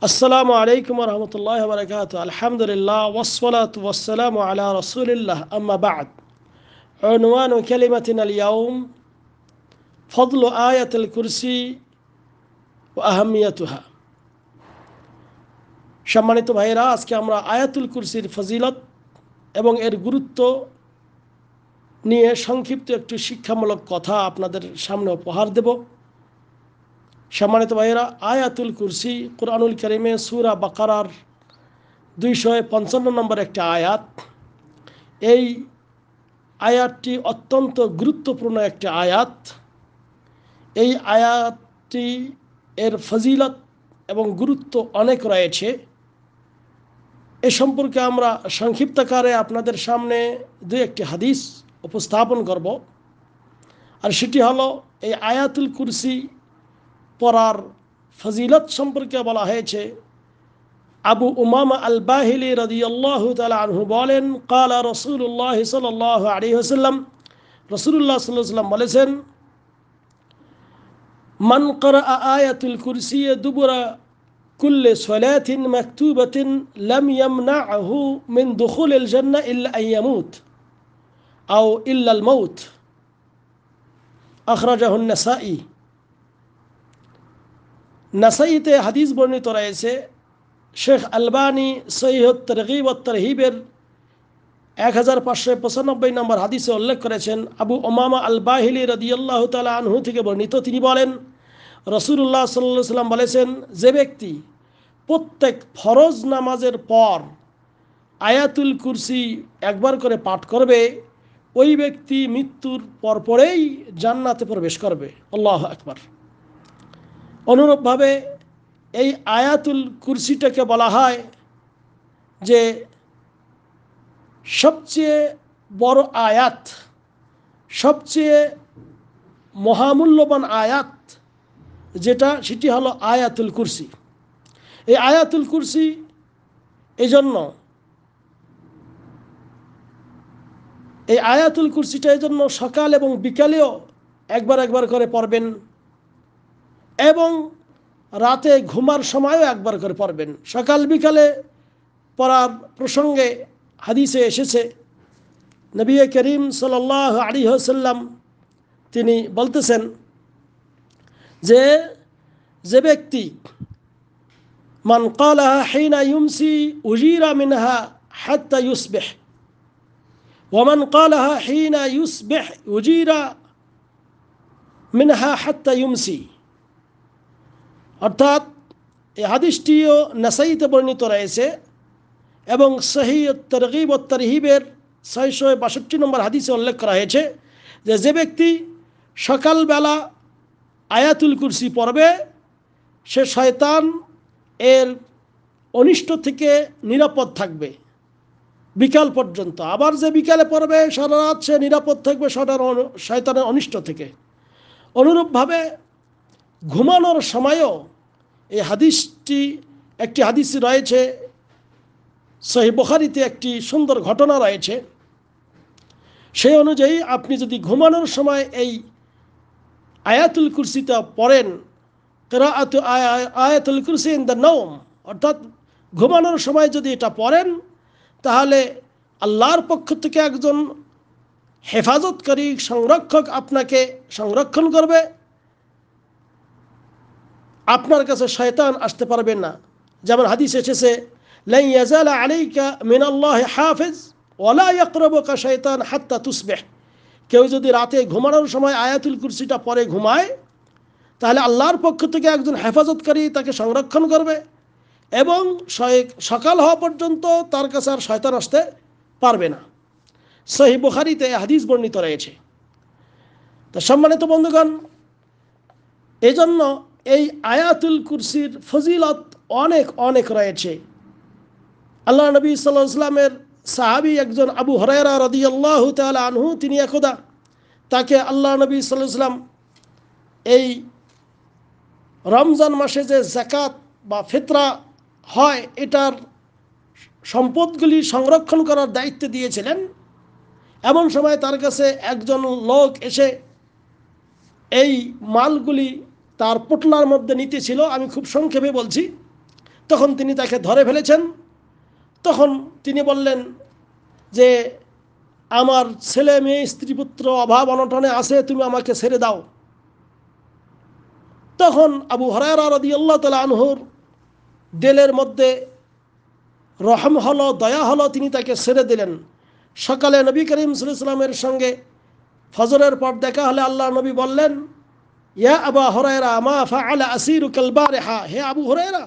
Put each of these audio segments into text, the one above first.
আসসালামু আলাইকুম রহমতুল্লাহ বরকাত আলহামদুলিল্লাহ ওয়াসসালাতু ওয়াসসালামু আলা রসুলিল্লাহ আম্মা বা'দ عنوان كلمتنا اليوم فضل آية الكرسي وأهميتها সম্মানিত ভাইরা, আজকে আমরা আয়াতুল কুরসির ফজিলত এবং এর গুরুত্ব নিয়ে সংক্ষিপ্ত একটু শিক্ষামূলক কথা আপনাদের সামনে উপহার দেব। সম্মানিত ভাইরা, আয়াতুল কুরসি কুরআনুল কারীমে সূরা বাকারার 255 নম্বর একটা আয়াত। এই আয়াতটি অত্যন্ত গুরুত্বপূর্ণ একটি আয়াত। এই আয়াতটি এর ফজিলত এবং গুরুত্ব অনেক রয়েছে। এ সম্পর্কে আমরা সংক্ষিপ্তাকারে আপনাদের সামনে দুই একটি হাদিস উপস্থাপন করব। আর সেটি হলো, এই আয়াতুল কুরসি পড়ার ফজিলত সম্পর্কে বলা হয়েছে। আবু উমামা আল বাহিলি রাদিয়াল্লাহু তাআলা আনহু বলেন, ক্বালা রাসূলুল্লাহ সাল্লাল্লাহু আলাইহি ওয়াসাল্লাম, রাসূলুল্লাহ সাল্লাল্লাহু আলাইহি ওয়াসাল্লাম বলেছেন, মান ক্বারাআ আয়াতুল কুরসি দুবুরা কুল্লি সালাতিন মাকতুবাতিন লাম ইয়ামনাহু মিন দুখুলিল জান্নাহ ইল্লা আন ইয়ামুত আও ইল্লা আল মাউত, আখরাজাহু আন-নাসাঈ। নাসাঈতে হাদিস বর্ণিত রয়েছে। শেখ আলবানী সহিহ তারগীব ওয়াত তারহিবের 1595 নম্বর হাদিসে উল্লেখ করেছেন, আবু উমামা আল বাহিলি রাদিয়াল্লাহু তাআলা আনহু থেকে বর্ণিত, তিনি বলেন, রাসূলুল্লাহ সাল্লাল্লাহু আলাইহি ওয়াসাল্লাম বলেছেন, যে ব্যক্তি প্রত্যেক ফরজ নামাজের পর আয়াতুল কুরসি একবার করে পাঠ করবে, ওই ব্যক্তি মৃত্যুর পরপরেই জান্নাতে প্রবেশ করবে। আল্লাহু আকবার। অনুরূপভাবে এই আয়াতুল কুরসিটাকে বলা হয় যে সবচেয়ে বড় আয়াত, সবচেয়ে মহামূল্যবান আয়াত যেটা, সেটি হলো আয়াতুল কুরসি। এই আয়াতুল কুরসি এই আয়াতুল কুরসিটা এই জন্য সকাল এবং বিকালেও একবার করে পড়বেন এবং রাতে ঘুমার সময়ও একবার করে পড়বেন। সকাল বিকালে পড়ার প্রসঙ্গে হাদিসে এসেছে, নবী করিম সাল্লাল্লাহু আলাইহি ওয়াসাল্লাম তিনি বলতেছেন যে ব্যক্তি মান ক্বালাহা হিনা ইউমসি উজিরা মিনহা হাত্তা ইউসবিহ ওয়া মান ক্বালাহা হিনা ইউসবিহ উজিরা মিনহা হাত্তা ইউমসি। অর্থাৎ এই হাদিসটিও নাসাঈতে বর্ণিত রয়েছে এবং সহিহ তারগীব ওয়াত তারহিবের 662 নম্বর হাদিসে উল্লেখ করা হয়েছে যে ব্যক্তি সকালবেলা আয়াতুল কুরসি পড়বে, সে শয়তান এর অনিষ্ট থেকে নিরাপদ থাকবে বিকাল পর্যন্ত। আবার যে বিকালে পড়বে, সারা রাত সে নিরাপদ থাকবে শয়তানের অনিষ্ট থেকে। অনুরূপভাবে ঘুমানোর সময়ও এই একটি হাদিস রয়েছে, সহিহ বুখারীতে একটি সুন্দর ঘটনা রয়েছে। সেই অনুযায়ী আপনি যদি ঘুমানোর সময় এই আয়াতুল কুরসিটা পড়েন, কিরাআতু আয়াতুল কুরসি ইন দ্য নওম, অর্থাৎ ঘুমানোর সময় যদি এটা পড়েন, তাহলে আল্লাহর পক্ষ থেকে একজন হেফাজতকারী সংরক্ষক আপনাকে সংরক্ষণ করবে। আপনার কাছে শয়তান আসতে পারবে না। যেমন হাদিস এসেছে, লা ইয়াজালা আলাইকা মিনাল্লাহি হাফিজ ওয়া লা ইয়াকরাবুকা শাইতান হাত্তা তুসবিহ। কেউ যদি রাতে ঘুমানোর সময় আয়াতুল কুরসিটা পড়ে ঘুমায়, তাহলে আল্লাহর পক্ষ থেকে একজন হেফাজতকারী তাকে সংরক্ষণ করবে এবং সকাল হওয়া পর্যন্ত তার কাছে আর শয়তান আসতে পারবে না। সহিহ বুখারীতে হাদিস বর্ণিত রয়েছে। তো সম্মানিত বন্ধুগণ, এজন্য এই আয়াতুল কুরসির ফজিলত অনেক রয়েছে। আল্লাহ নবী সাল্লাল্লাহু আলাইহি ওয়াসাল্লামের সাহাবী একজন আবু হুরায়রা রাদিয়াল্লাহু তাআলা আনহু, তিনি একদা তাকে আল্লাহ নবী সাল্লাল্লাহু আলাইহি ওয়াসাল্লাম এই রমজান মাসে যে যাকাত বা ফিতরা হয়, এটার সম্পদগুলি সংরক্ষণ করার দায়িত্ব দিয়েছিলেন। এমন সময় তার কাছে একজন লোক এসে এই মালগুলি তার পোটলার মধ্যে নিতেছিল। আমি খুব সংক্ষেপে বলছি। তখন তিনি তাকে ধরে ফেলেছেন। তখন তিনি বললেন যে আমার ছেলে মেয়ে স্ত্রী পুত্র অভাব অনটনে আছে, তুমি আমাকে ছেড়ে দাও। তখন আবু হুরায়রা রাদিয়াল্লাহু তাআলা আনহুর দিলের মধ্যে রহম হলো, দয়া হলো, তিনি তাকে ছেড়ে দিলেন। সকালে নবী করিম সাল্লাল্লাহু আলাইহি ওয়াসাল্লামের সঙ্গে ফজরের পর দেখা হলে আল্লাহ নবী বললেন, ইয়া আবা হুরায়রা মা ফাআলা আসিরুকাল বারিহা, হে আবু হুরায়রা,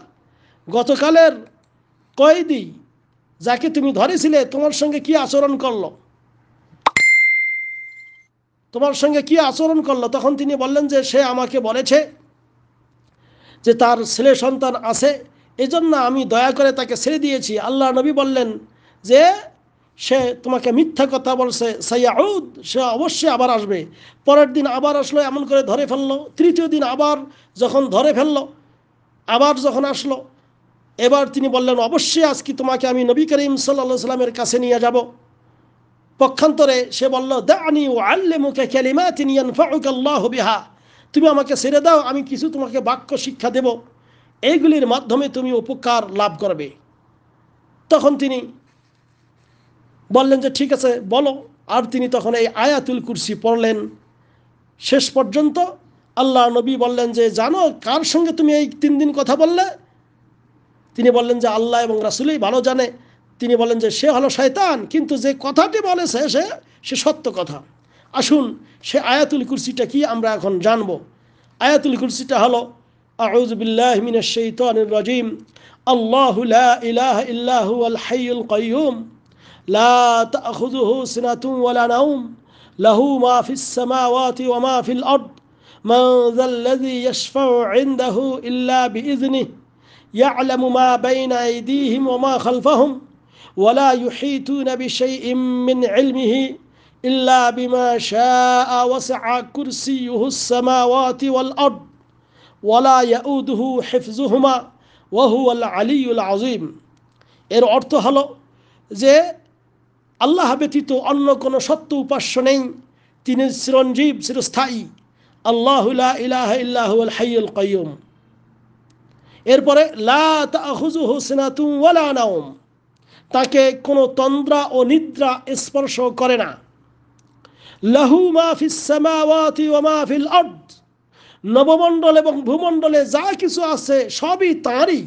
গতকালের কয়েদি যাকে তুমি ধরেছিলে তোমার সঙ্গে কি আচরণ করলো, তোমার সঙ্গে কি আচরণ করলো? তখন তিনি বললেন যে সে আমাকে বলেছে যে তার ছেলে সন্তান আছে, এজন্য আমি দয়া করে তাকে ছেড়ে দিয়েছি। আল্লাহ নবী বললেন যে সে তোমাকে মিথ্যা কথা বলছে, সাইয়াউদ, সে অবশ্যই আবার আসবে। পরের দিন আবার আসলো, এমন করে ধরে ফেললো। তৃতীয় দিন আবার যখন ধরে ফেললো, আবার যখন আসলো, এবার তিনি বললেন অবশ্যই আজকে তোমাকে আমি নবী করিম সাল্লাল্লাহু আলাইহি সাল্লামের কাছে নিয়ে যাব। পক্ষান্তরে সে বলল, দানি উআল্লিমুকা কালিমাতিন ইয়ানফাউকা আল্লাহু বিহা, তুমি আমাকে ছেড়ে দাও, আমি কিছু তোমাকে বাক্য শিক্ষা দেব, এইগুলির মাধ্যমে তুমি উপকার লাভ করবে। তখন তিনি বললেন যে ঠিক আছে বলো। আর তিনি তখন এই আয়াতুল কুরসি পড়লেন শেষ পর্যন্ত। আল্লাহ নবী বললেন যে জানো কার সঙ্গে তুমি এই 3 দিন কথা বললে? তিনি বললেন যে আল্লাহ এবং রাসূলই ভালো জানে। তিনি বলেন যে সে হলো শয়তান, কিন্তু যে কথাটি বলেছে সে সত্য কথা। আসুন সে আয়াতুল কুরসিটা কি আমরা এখন জানব। আয়াতুল কুরসিটা হলো, আউযু বিল্লাহি মিনাশ শাইতানির রাজিম, আল্লাহু লা ইলাহা ইল্লা হুয়াল হাইয়ুল কাইয়্যুম, লা তাখুযুহু সিনাতুন ওয়ালা নাওম, লাহু মা ফিস সামাওয়াতি ওয়া মা ফিল আরদ, মান যাল্লাযী ইয়াশফাউ ইনদাহু ইল্লা বিইযনিহি, يعلم ما بين أيديهم وما خلفهم ولا يحيطون بشيء من علمه إلا بما شاء وسع كرسيه السماوات والأرض ولا يؤوده حفظهما وهو العلي العظيم। এর অর্থ হলো যে আল্লাহ ব্যতীত অন্য কোনো সত্য উপাস্য নেই, তিনি চিরঞ্জীব চিরস্থায়ী। আল্লাহু লা ইলাহা ইল্লা হুয়াল হাইয়ুল কাইয়্যুম। এরপরে লা তাখুযুহু সিনাতুন ওয়ালা নাওম, তাকে কোনো তন্দ্রা ও নিদ্রা স্পর্শ করে না। লাহু মা ফিস সামাওয়াতি ওয়া মা ফিল আরদ, নবমণ্ডল এবং ভূমণ্ডলে যা কিছু আছে সবই তাঁরই।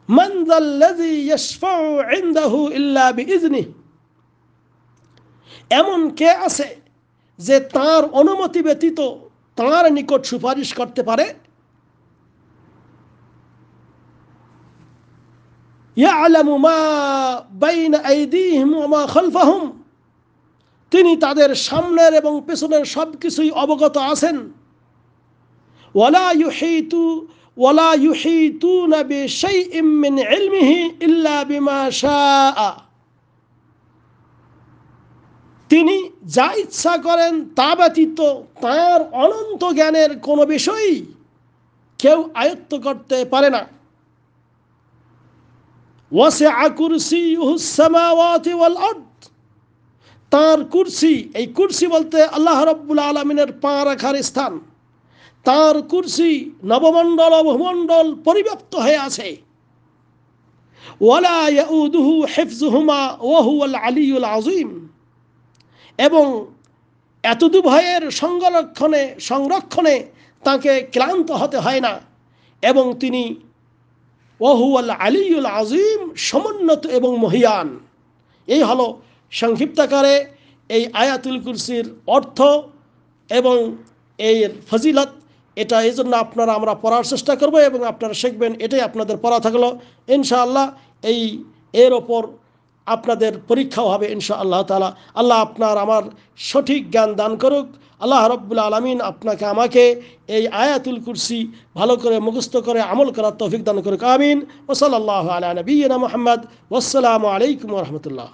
মান যাল্লাযী ইয়াশফাউ ইনদাহু ইল্লা বিইযনিহি, এমন কে আছে যে তাঁর অনুমতি ব্যতীত তাঁর নিকট সুপারিশ করতে পারে? ইয়ালামু মা বাইনা আইদিহিম ওয়া মা খালফাহুম, তিনি তাদের সামনের এবং পেছনের সব কিছুই অবগত আছেন। ওয়ালা ইউহিতুনা বিশাইইম মিন ইলমিহি ইল্লা বিমা শাআ, তিনি যা ইচ্ছা করেন তা ব্যতীত তাঁর অনন্ত জ্ঞানের কোনো বিষয়ই কেউ আয়ত্ত করতে পারে না। ওয়াসিআ কুরসিয়ুহুস সামাওয়াতি ওয়াল আরদ, তাঁর কুরসি, এই কুরসি বলতে আল্লাহ রাব্বুল আলামিনের পা রাখার স্থান, তাঁর কুরসি নবমণ্ডল ও ভূমণ্ডল পরিব্যাপ্ত হয়ে আছে। ওয়ালা ইয়াউদুহু হিফযুহুমা ওয়া হুয়াল আলিয়্যুল আযীম, এবং এতদুভয়ের সংরক্ষণে তাকে ক্লান্ত হতে হয় না, এবং তিনি ওয়া হুয়াল আলিয়্যুল আযীম, সমুন্নত এবং মহিয়ান। এই হলো সংক্ষিপ্তাকারে এই আয়াতুল কুরসির অর্থ এবং এর ফজিলত। এটা এই জন্য আমরা পড়ার চেষ্টা করব এবং আপনারা শিখবেন, এটাই আপনাদের পড়া থাকলো ইনশাআল্লাহ। এর ওপর আপনাদের পরীক্ষাও হবে ইনশাআল্লাহ তাআলা। আল্লাহ আপনার আমার সঠিক জ্ঞান দান করুক। আল্লাহ রাব্বুল আলামিন আপনাকে আমাকে এই আয়াতুল কুরসি ভালো করে মুখস্থ করে আমল করার তৌফিক দান করুক। আমিন। ওয়া সাল্লাল্লাহু আলা নবিয়িনা মুহাম্মদ। ওয়াসসালামু আলাইকুম ওয়া রাহমাতুল্লাহ।